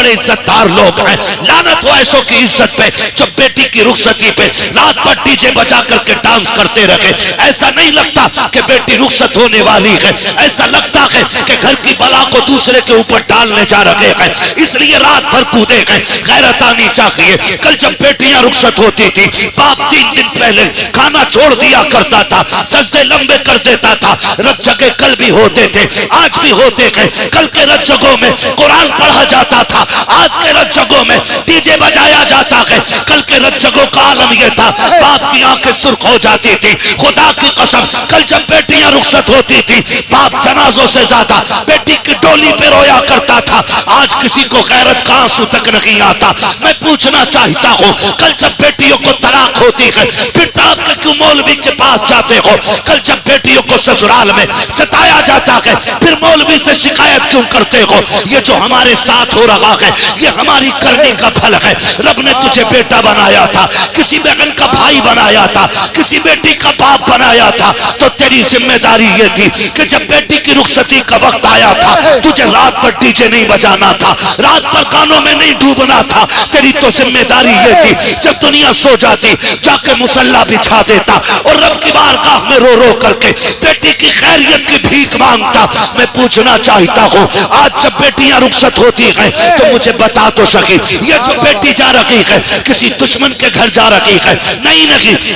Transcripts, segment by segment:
बड़े इज्जतदार लोग हैं। लानत हो ऐसों की इज्जत पे जो बेटी की रुखसती पे रात भर डीजे बजा करके डांस करते रहे। ऐसा नहीं लगता कि बेटी रुखसत होने वाली है, ऐसा लगता है कि घर की बला को दूसरे के ऊपर डालने जा रहे हैं, इसलिए रात भर कूदे गए। गैरत आनी चाहिए। कल जब बेटियां रुखसत होती थी, बाप 3 दिन पहले खाना छोड़ दिया करता था, सजदे लंबे कर देता था। रत जगह कल भी होते थे, आज भी होते हैं। कल के रत जगहों में कुरान पढ़ा जाता था, आज के रत जगहों में डीजे बजाया जाता है। कल के रत जगहों का आलम यह था, बाप की आंखें सुर्ख हो जाती थी। खुदा की कसम, कल जब बेटियां रुखसत होती थी, बाप जनाजों से ज्यादा बेटी की डोली पे रोया करता था। आज किसी को गैरत का आंसू तक नहीं आता। मैं पूछना चाहता हूँ, कल जब बेटियों को तलाक होती है, फिर आप क्यों मौलवी के पास जाते हो? कल जब बेटियों को ससुराल में सताया जाता है, फिर मौलवी से शिकायत क्यों करते हो? ये जो हमारे साथ हो रहा है, ये हमारी करने का फल है। रब ने तुझे बेटा बनाया था, किसी बहन का भाई बनाया था, किसी बेटी का बाप बनाया था, तो तेरी जिम्मेदारी ये थी कि जब बेटी की रुखसती का वक्त आया था, तुझे रात भर डीजे नहीं बजाना था, रात भर गानों में नहीं डूबना था। तेरी तो जिम्मेदारी ये थी, जब दुनिया सो जाती जाके मुसल्ला बिछा देता और रब की बारगाह में रो रो करके बेटी की खैरियत की भीख मांगता। मैं पूछना चाहता हूँ, आज जब बेटियां रुखसत होती हैं तो मुझे बता तो सकी, ये जो बेटी जा रही है किसी दुश्मन के घर जा रही है, नहीं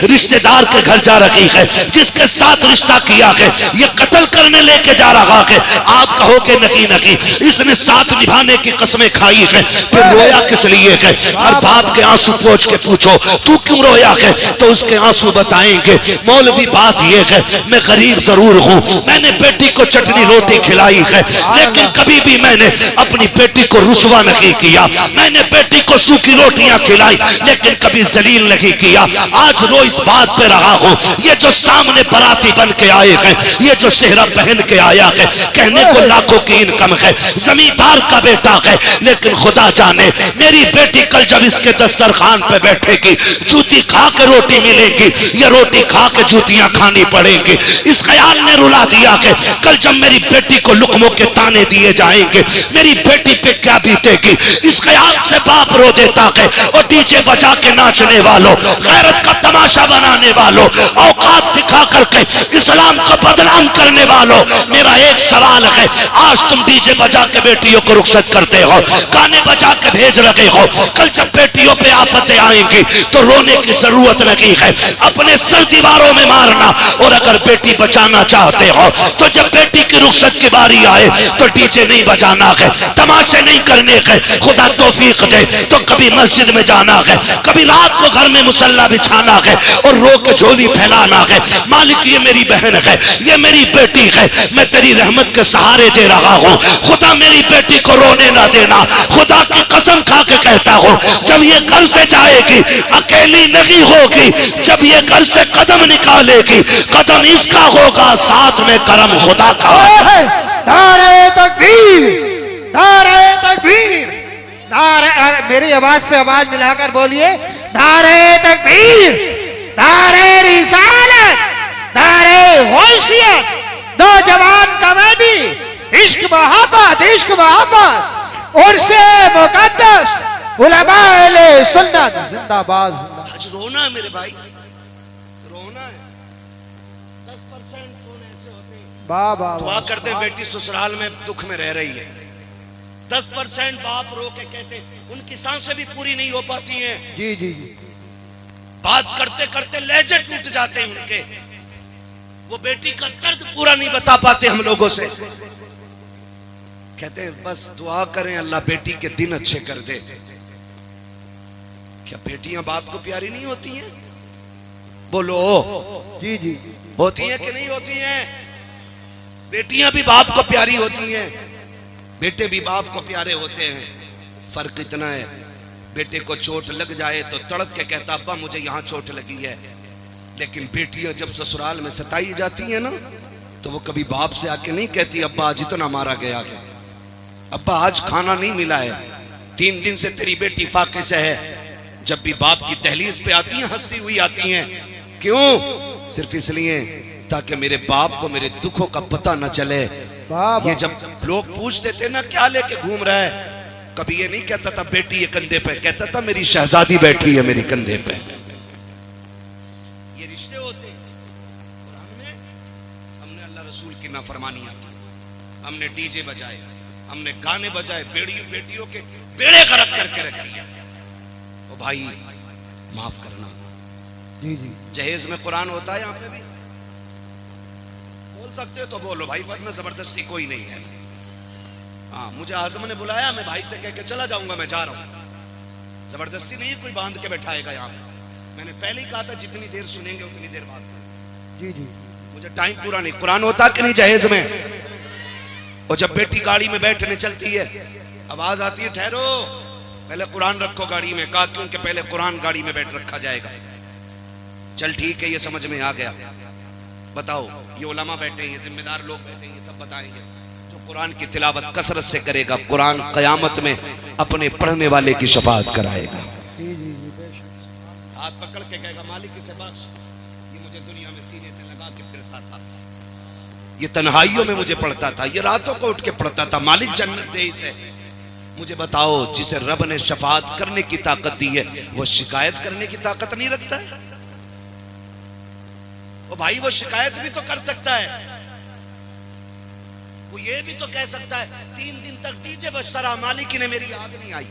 रिश्तेदार के घर जा रही है, जिसके साथ रिश्ता किया है ये कत्ल करने लेके जा रहा है। आप कहोगे नहीं, इसने साथ निभाने की कसमें खाई है, फिर रोया किस लिए है? हर बाप के आंसू पोंछ के पूछो तू क्यों रोया है, तो उसके आंसू बताएंगे। मौलवी बात यह है, मैं गरीब जरूर हूं, मैंने बेटी को चटनी रोटी खिलाई है, लेकिन कभी भी मैंने अपनी बेटी को रुसवा नहीं किया। मैंने बेटी को सूखी रोटियां खिलाई, लेकिन कभी जलील नहीं किया। आज रो इस बात पे रहा हूं, ये जो सामने बराती बन के आए हैं, ये जो सेहरा पहन के आया है, कहने को लाखों की इनकम है, जमींदार का बेटा है, लेकिन खुदा जाने मेरी बेटी कल जब इसके दस्तरखान पे बैठेगी, जूती खा के रोटी मिलेगी या रोटी खा के जूतियां खानी पड़ेंगी। इस ख्याल ने रुला दिया कि कल जब मेरी बेटी को लुकमों के ताने दिए जाएंगे, मेरी बेटी पे क्या बीतेगी। इस ख्याल से बाप रो देता है। और डीजे बजा के नाचने वालों, गैरत का तमाशा बनाने वालों, औकात दिखा करके इस्लाम को बदनाम करने वालों, मेरा एक सवाल है, आज तुम डीजे बजा के बेटियों को रुखसत करते हो, गाने बजा के भेज रहे हो। कल जब बेटियों पे आफतें आएंगी तो रोने की जरूरत नहीं है, अपने सर दीवारों में मारना। और अगर बेटी बचाना चाहते हो तो जब बेटी की रुखसत की बारी आए तो डीजे नहीं बजाना है, तमाशे नहीं करने हैं। खुदा तौफीक दे तो कभी मस्जिद में जाना है, कभी रात को घर में मुसल्ला बिछाना है और रो के झोली फैलाना है। मालिक ये मेरी बहन है, ये मेरी बेटी है, मैं तेरी रहमत के सहारे दे रहा हूँ। खुदा मेरी बेटी को रोने ना देना। खुदा की कसम खा के कहता हूँ, जब ये घर से जाएगी अकेली नहीं होगी, जब ये घर से कदम निकालेगी कदम इसका होगा, साथ में करम खुदा का। नारे तकबीर, नारे तकबीर, नारे, मेरी आवाज से आवाज मिलाकर बोलिए, नारे तकबीर, नारे रिसालत, नारे गौसियत, नौजवान कमेटी, इश्क मोहब्बत, इश्क मोहब्बत, उर्से मुकद्दस, उलमाए सुन्नत जिंदाबाद। आज रोना है मेरे भाई, रोना है। 10% फोन ऐसे होते हैं, दुआ करते हैं बेटी ससुराल में दुख में रह रही है। 10% बाप रो के कहते उनकी सांसें भी पूरी नहीं हो पाती हैं। जी जी, बात करते करते लहजे टूट जाते हैं उनके, वो बेटी का दर्द पूरा नहीं बता पाते हम लोगों से। कहते हैं बस दुआ करें अल्लाह बेटी के दिन अच्छे कर दे। क्या बेटियां बाप को प्यारी नहीं होती हैं? बोलो जी जी, होती हैं कि नहीं होती हैं? बेटियां भी बाप को प्यारी होती हैं, बेटे भी बाप को प्यारे होते हैं। फर्क इतना है, बेटे को चोट लग जाए तो तड़प के कहता अब्बा मुझे यहाँ चोट लगी है, लेकिन बेटियां जब ससुराल में सताई जाती हैं ना तो वो कभी बाप से आके नहीं कहती अब्बा आज इतना मारा गया है, अब्बा आज खाना नहीं मिला है, 3 दिन से तेरी बेटी फाके से है। जब भी बाप की दहलीज पे आती हैं हंसती हुई आती हैं, क्यों? सिर्फ इसलिए ताकि मेरे बाप को मेरे दुखों का पता न चले। ये जब लोग पूछते थे ना क्या लेके घूम रहा है, कभी ये नहीं कहता था बेटी ये कंधे पे, कहता था मेरी शहजादी बैठी है मेरी कंधे पे। ये रिश्ते होते हैं। और हमने अल्लाह रसूल की नाफरमानियां की, हमने डीजे बजाए, हमने गाने बजाए, बेटियों के बेड़े गरक करके रख दिया। तो भाई माफ करना। जी जी। जहेज में कुरान होता है, यहाँ पे भी बोल सकते हो तो बोलो भाई, वरना जबरदस्ती कोई नहीं है। हाँ, मुझे आजम ने बुलाया, मैं भाई से कह के चला जाऊंगा, मैं जा रहा हूँ। जबरदस्ती नहीं कोई बांध के बैठाएगा यहाँ पे। मैंने पहले ही कहा था जितनी देर सुनेंगे उतनी देर बात। जी जी। मुझे टाइम पूरा नहीं। कुरान होता कि नहीं जहेज में? और जब बेटी गाड़ी में बैठने चलती है, आवाज आती है ठहरो, पहले कुरान रखो गाड़ी में। कहा क्योंकि पहले कुरान गाड़ी में बैठ रखा जाएगा। चल ठीक है, ये समझ में आ गया। बताओ, ये उलमा बैठे हैं, ये जिम्मेदार लोग बैठे हैं, ये सब बताएंगे। जो कुरान की तिलावत कसरत से करेगा, कुरान कयामत में अपने पढ़ने वाले की शफाअत कराएगा। हाथ पकड़ के कहेगा मालिक इसे बख्श, ये मुझे दुनिया में सीने से लगा के फिरता था, ये तन्हाइयों में मुझे पढ़ता था, ये रातों को उठ के पढ़ता था, मालिक जन्नत दे इसे। मुझे बताओ, जिसे रब ने शफाअत करने की ताकत दी है, वो शिकायत करने की ताकत नहीं रखता है? ओ भाई, वो शिकायत भी तो कर सकता है। वो ये भी तो कह सकता है 3 दिन तक डीजे बजता रहा, मालिक ने मेरी आग नहीं आई।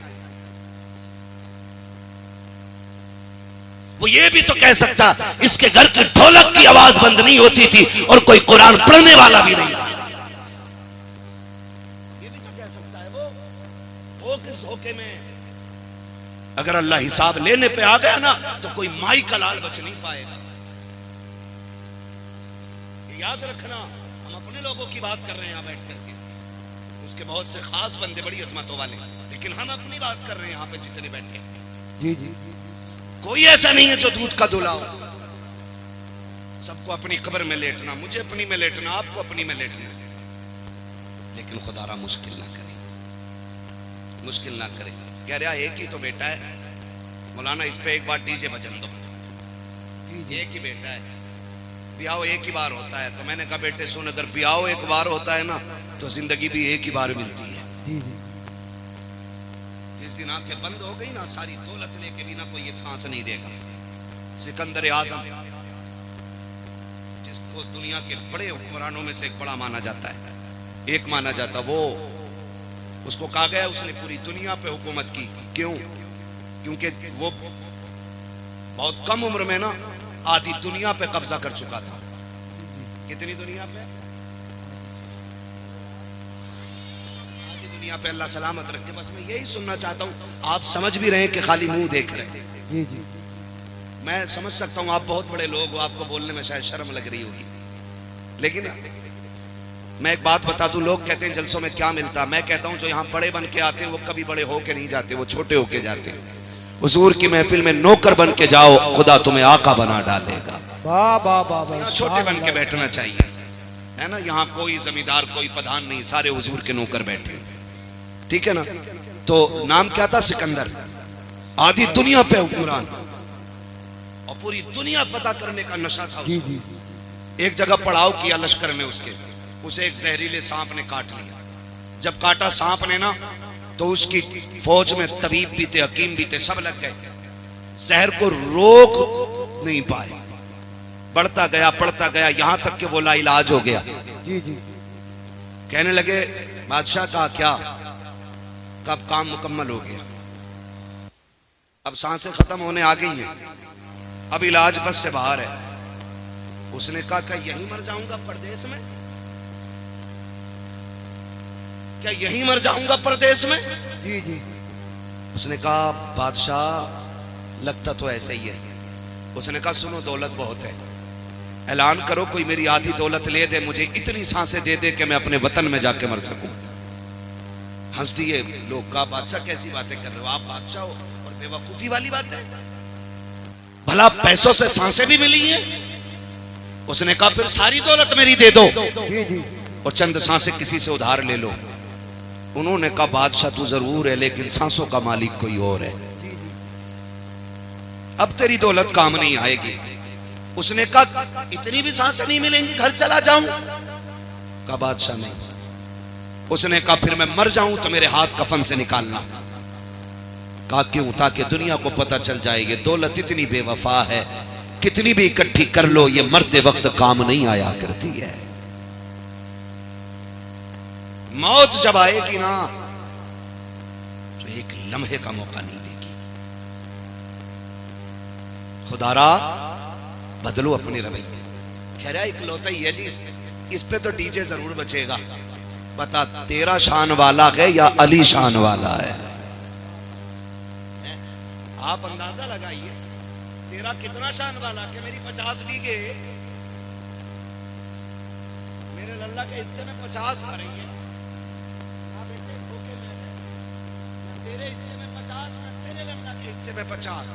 वो ये भी तो कह सकता इसके घर की ढोलक की आवाज बंद नहीं होती थी और कोई कुरान पढ़ने वाला भी नहीं। ये भी तो कह सकता है। वो किस धोखे में? अगर अल्लाह हिसाब लेने पे आ गया ना, तो कोई माई का लाल बच नहीं पाएगा। याद रखना, हम अपने लोगों की बात कर रहे हैं यहाँ बैठ करके। उसके बहुत से खास बंदे बड़ी अजमतों वाले, लेकिन हम अपनी बात कर रहे हैं यहाँ पे जितने बैठे। जी जी। कोई ऐसा नहीं है जो दूध का दूल्हा हो। सबको अपनी कब्र में लेटना, मुझे अपनी में लेटना, आपको अपनी में लेटना। लेकिन खुदारा मुश्किल ना करे, मुश्किल ना करे। कह रहा एक ही तो बेटा है मौलाना, इस पे एक बार डीजे बजन दो। एक ही बेटा है, ब्याह एक ही बार होता है। तो मैंने कहा बेटे सुन, अगर ब्याह एक बार होता है ना, तो जिंदगी भी एक ही बार मिलती है। जिस दिन आंखें बंद हो गई ना, सारी दौलत लेके भी ना कोई एक सांस नहीं देगा। सिकंदर आजम, जिसको दुनिया के बड़े हुक्मरानों में से एक बड़ा माना जाता है, एक माना जाता, वो उसको कहा गया उसने पूरी दुनिया पे हुकूमत की। क्यों? क्योंकि वो बहुत कम उम्र में ना आधी दुनिया पे कब्जा कर चुका था। कितनी दुनिया पे? आधी दुनिया पे। अल्लाह सलामत रखे। बस मैं यही सुनना चाहता हूँ। आप समझ भी रहे हैं कि खाली मुंह देख रहे हैं। जी जी। मैं समझ सकता हूँ, आप बहुत बड़े लोग हो, आपको बोलने में शायद शर्म लग रही होगी, लेकिन मैं एक बात बता दूं, लोग कहते हैं जलसों में क्या मिलता। मैं कहता हूं जो यहां बड़े बन के आते हैं वो कभी बड़े होके नहीं जाते, वो छोटे होके जाते हैं। हुजूर की महफिल में नौकर बन के जाओ, खुदा तुम्हें आका बना डालेगा। वाह वाह वाह। छोटे बन के बैठना चाहिए, है ना। यहाँ कोई जमींदार कोई प्रधान नहीं, सारे हुजूर के नौकर बैठे, ठीक है ना। तो नाम क्या था? सिकंदर। आधी दुनिया पे हुक्मरान और पूरी दुनिया फतह करने का नशा था उसको। एक जगह पड़ाव किया लश्कर में उसके, उसे एक जहरीले सांप ने काट लिया। जब काटा सांप ने ना, तो उसकी फौज में तबीब भी थे, हकीम भी थे, सब लग गए। जहर को रोक नहीं पाए, बढ़ता गया बढ़ता गया, यहां तक कि वो लाइलाज हो गया। जी जी। कहने लगे बादशाह का क्या, कब काम मुकम्मल हो गया, अब सांसें खत्म होने आ गई हैं, अब इलाज बस से बाहर है। उसने कहा क्या यहीं मर जाऊंगा परदेश में? क्या यहीं मर जाऊंगा परदेश में? जी जी। उसने कहा बादशाह लगता तो ऐसा ही है। उसने कहा सुनो, दौलत बहुत है, ऐलान करो कोई मेरी आधी दौलत ले दे, मुझे इतनी सांसें दे दे कि मैं अपने वतन में जाके मर सकूं। हंस दिए लोग। कहा बादशाह कैसी बातें कर रहे हो आप, बादशाह हो और बेवकूफी वाली बात है, भला पैसों से सांसें भी मिली हैं। उसने कहा फिर सारी दौलत मेरी दे दो और चंद सांसें किसी से उधार ले लो। उन्होंने कहा बादशाह तू जरूर है, लेकिन सांसों का मालिक कोई और है, अब तेरी दौलत काम नहीं आएगी। उसने कहा इतनी भी सांसें नहीं मिलेंगी, घर चला जाऊं? कहा बादशाह नहीं, उसने कहा फिर मैं मर जाऊं तो मेरे हाथ कफन से निकालना। कहा क्यों? ताकि दुनिया को पता चल जाए ये दौलत इतनी बेवफा है, कितनी भी इकट्ठी कर लो ये मरते वक्त काम नहीं आया करती है। मौत जब आएगी ना तो एक लम्हे का मौका नहीं देगी। खुदारा बदलो अपने रवैये। खैर इकलौता ही है जी, इस पे तो डीजे जरूर बचेगा। बता तेरा शान वाला है या अली शान वाला है? आप अंदाजा लगाइए तेरा कितना शान वाला कि मेरी 50 बीघे मेरे लल्ला के हिस्से में 50 आ रही है। बेटे धोखे में है, ना तेरे हिस्से में 50 ना तेरे लल्ला के हिस्से में 50।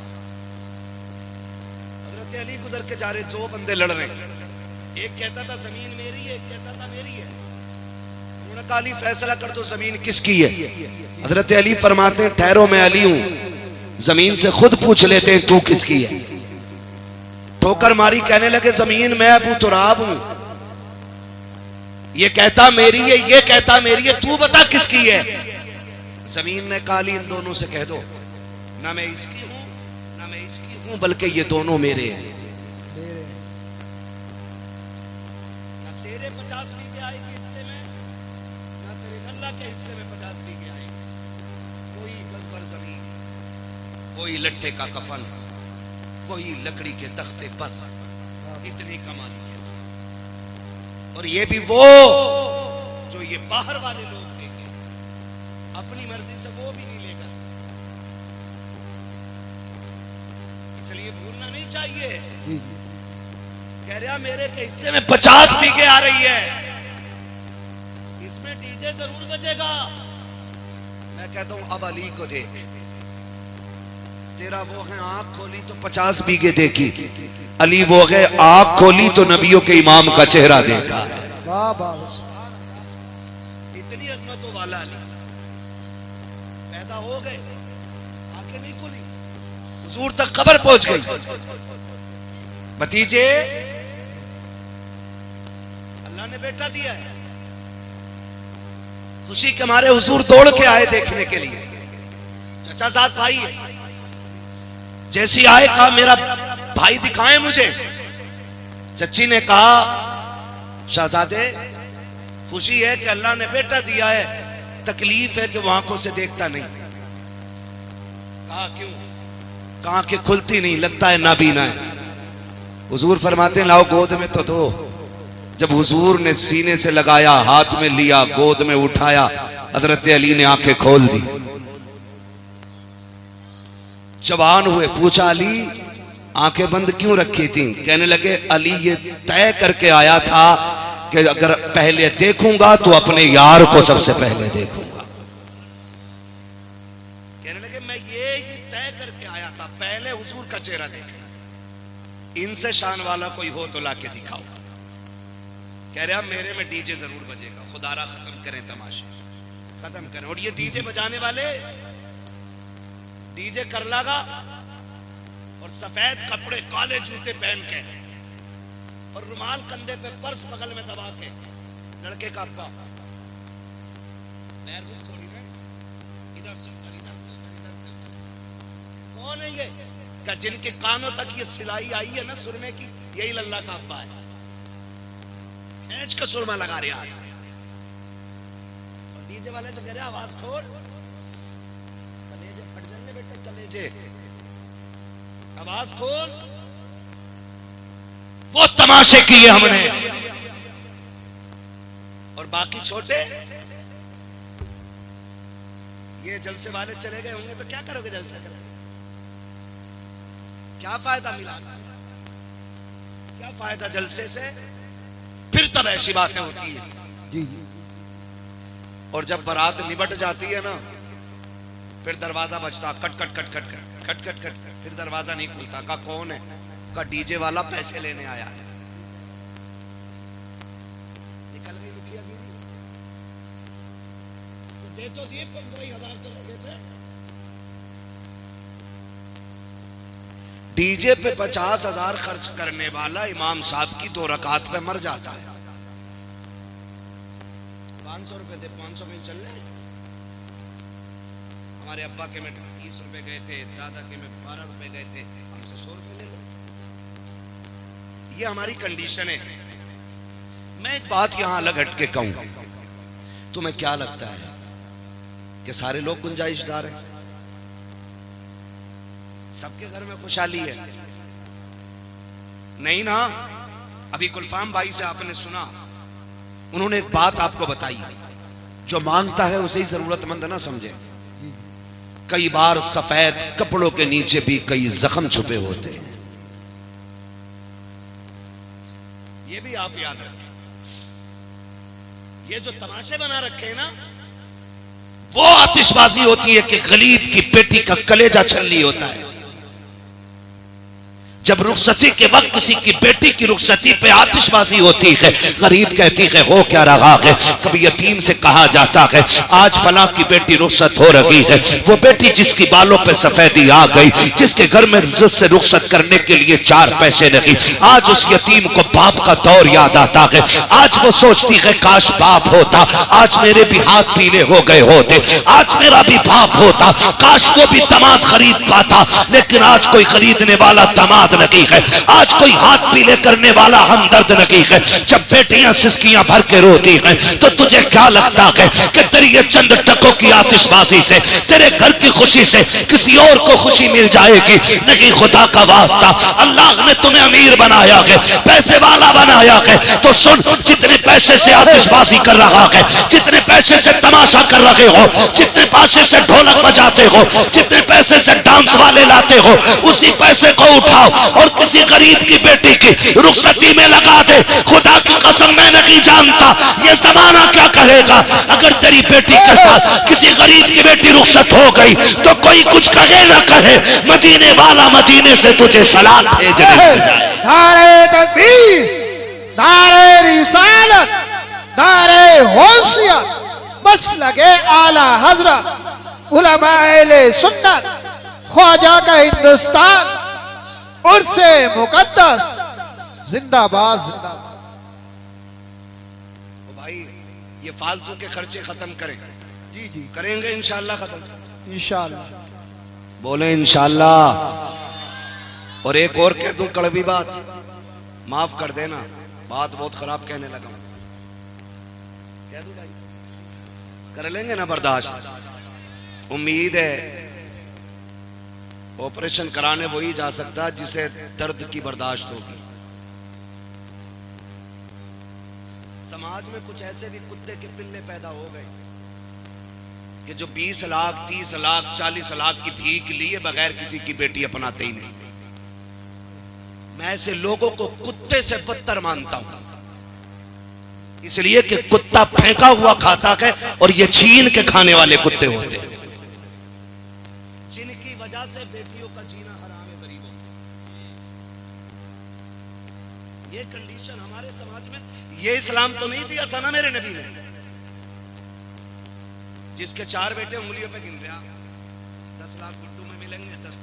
हजरत अली गुजर के जा रहे, दो बंदे लड़ रहे, एक कहता था जमीन मेरी है, एक कहता था मेरी है। उन्होंने कहा अली फैसला कर दो जमीन किसकी है। हजरत अली फरमाते हैं ठहरो मैं अली हूं, जमीन से खुद पूछ लेते हैं तू किसकी है। ठोकर मारी, कहने लगे जमीन मैं अबू तुराब हूं। ये कहता मेरी है, ये कहता मेरी है, तू बता किसकी है। जमीन ने कहा अली इन दोनों से कह दो ना मैं इसकी हूं ना मैं इसकी हूं, बल्कि ये दोनों मेरे हैं। ना तेरे 50 बीघे आएगी हिस्से में, ना तेरे अल्लाह के हिस्से में 50 बीघे आएगी। कोई गजबर जमीन, कोई लट्ठे का कफन, कोई लकड़ी के तख्ते, बस इतनी कमानी है। और ये भी वो जो ये बाहर वाले लोग देंगे, अपनी मर्जी से वो भी नहीं लेगा। इसलिए भूलना नहीं चाहिए। कह रहा मेरे के हिस्से में 50 बीघे आ रही है, इसमें डीजे जरूर बजेगा। मैं कहता हूं अब अली को देख, तेरा वो है आंख खोली तो 50 बीघे देखी, अली वो है आंख खोली तो नबियों के इमाम का चेहरा देखा। इतनी अजमतों वाला अली पैदा हो गए, आंखें नहीं खुली, हुजूर तक खबर पहुंच गई। भतीजे अल्लाह ने बेटा दिया है, खुशी के मारे हुजूर दौड़ के आए देखने के लिए। चचा साथ भाई है, जैसी आए कहा मेरा भाई दिखाएं मुझे। चच्ची ने कहा शहजादे खुशी है कि अल्लाह ने बेटा दिया है, तकलीफ है कि वो आंखों से देखता नहीं। कहा क्यों? कहा कि खुलती नहीं, लगता है नाबीना है। हुजूर फरमाते हैं लाओ गोद में तो दो। जब हुजूर ने सीने से लगाया, हाथ में लिया, गोद में उठाया, हजरत अली ने आंखें खोल दी। जवान हुए, पूछा अली आंखें बंद क्यों रखी थी? कहने लगे अली ये तय करके आया था कि अगर पहले देखूंगा तो अपने यार को सबसे पहले देखूंगा। कहने लगे मैं ये ही तय करके आया था, पहले हुजूर का चेहरा देखना। इनसे शान वाला कोई हो तो लाके दिखाओ। कह रहे मेरे में डीजे जरूर बजेगा। खुदारा खत्म करें तमाशे, खत्म करें। और ये डीजे बजाने वाले डीजे कर लगा और सफेद कपड़े, काले जूते पहन के और रुमाल कंधे पे, पर्स बगल में दबा के, लड़के का अब्बा थोड़ी ना, इधर से कौन है ये? क्या जिनके कानों तक ये सिलाई आई है ना सुरमे की, यही लल्ला का अब्बा है। खींच के सुरमा लगा रहे आज। और डीजे वाले तो कह रहे आवाज खोल, कलेजे फट जाने बेटे, कलेजे, आवाज खोल। वो तमाशे किए हमने। और बाकी छोटे ये जलसे वाले चले गए होंगे तो क्या करोगे? जलसा करोगे, क्या फायदा मिला? क्या फायदा जलसे से? फिर तब ऐसी बातें होती है जी। और जब बारात निबट जाती है ना, फिर दरवाजा बजता, खट खट खट खट खट खट खट। फिर दरवाजा नहीं खुलता। का कौन है? का डीजे वाला पैसे लेने आया है। निकल गई मुखिया गिरी तो दे तो दिए 15,000 तो लगे थे। डीजे पे 50,000 खर्च करने वाला इमाम साहब की 2 रकात पे मर जाता है। 500 रुपए दे, 500 में चल रहे। हमारे अब्बा के में 30 रुपए गए थे, दादा के में 12 रुपए गए थे, हमसे 100 रुपए ले लो। ये हमारी कंडीशन है। मैं एक बात यहां अलग हट के कहूं, तुम्हें क्या लगता है कि सारे लोग गुंजाइशदार हैं? सबके घर में खुशहाली है? नहीं ना। अभी गुलफाम भाई से आपने सुना, उन्होंने एक बात आपको बताई, जो मांगता है उसे ही जरूरतमंद ना समझे। कई बार सफेद कपड़ों के नीचे भी कई जख्म छुपे होते हैं, ये भी आप याद रखें। ये जो तमाशे बना रखे हैं ना, वो आतिशबाजी होती है कि गरीब की बेटी का कलेजा छलनी होता है। जब रुखसती के वक्त किसी की बेटी की रुखसती पे आतिशबाजी होती है, गरीब कहती है हो क्या रहा है। कभी यतीम से कहा जाता है आज फलां की बेटी रुखसत हो रही है, वो बेटी जिसकी बालों पे सफेदी आ गई, जिसके घर में जिससे रुखसत करने के लिए 4 पैसे नहीं, आज उस यतीम को बाप का दौर याद आता है। आज वो सोचती है काश बाप होता, आज मेरे भी हाथ पीले हो गए होते, आज मेरा भी बाप होता, काश वो भी दामाद खरीद पाता। लेकिन आज कोई खरीदने वाला दामाद नहीं है, आज कोई हाथ पीले करने वाला हमदर्द नहीं है। जब बेटियां सिसकियां भर के रोती हैं तो तुझे क्या लगता है कि तेरी ये चंद टकों की आतिशबाजी से, तेरे घर की खुशी से किसी और को खुशी मिल जाएगी? नहीं, खुदा का वास्ता, अल्लाह ने तुम्हें अमीर बनाया है, पैसे वाला बनाया है, तो सुन, जितने पैसे से आतिशबाजी कर रहा है, जितने पैसे से तमाशा कर रहे हो, जितने पैसे से ढोलक बजाते हो, जितने पैसे से डांस वाले लाते हो, उसी पैसे को उठाओ और किसी गरीब की बेटी की रुखसती में लगा दे। खुदा की कसम मैं नहीं जानता ये जमाना क्या कहेगा। अगर तेरी बेटी के साथ किसी गरीब की बेटी रुखसत हो गई तो कोई कुछ कहे ना कहे, मदीने वाला मदीने से तुझे सलाम भेज जाए। नारे तकबीर, नारे रिसालत, नारे होशियत, बस लगे आला हजरत उलमाए सुन्नत, ख्वाजा का हिंदुस्तान, उर्से मुकद्दस, जिंदाबाद जिंदाबाद। भाई ये फालतू के खर्चे खत्म करें। जी जी करेंगे इंशाल्लाह खत्म, इंशाल्लाह। बोले इंशाल्लाह। और एक और कह दूं कड़वी बात, माफ कर देना, बात बहुत खराब कहने लगा, कह दूं भाई? कर लेंगे ना बर्दाश्त? उम्मीद है ऑपरेशन कराने वही जा सकता है जिसे दर्द की बर्दाश्त होगी। समाज में कुछ ऐसे भी कुत्ते के पिल्ले पैदा हो गए कि जो 20 लाख 30 लाख 40 लाख की भीख लिए बगैर किसी की बेटी अपनाते ही नहीं। मैं ऐसे लोगों को कुत्ते से बदतर मानता हूं, इसलिए कि कुत्ता फेंका हुआ खाता है और ये छीन के खाने वाले कुत्ते होते हैं, जिनकी वजह से बेटियों का जीना हराम है गरीबों की। ये कंडीशन हमारे समाज में, ये इस्लाम तो नहीं दिया था ना मेरे नबी ने। जिसके 4 बेटे उंगलियों पे गिन रहा, 10 लाख गुड्डू में मिलेंगे, 10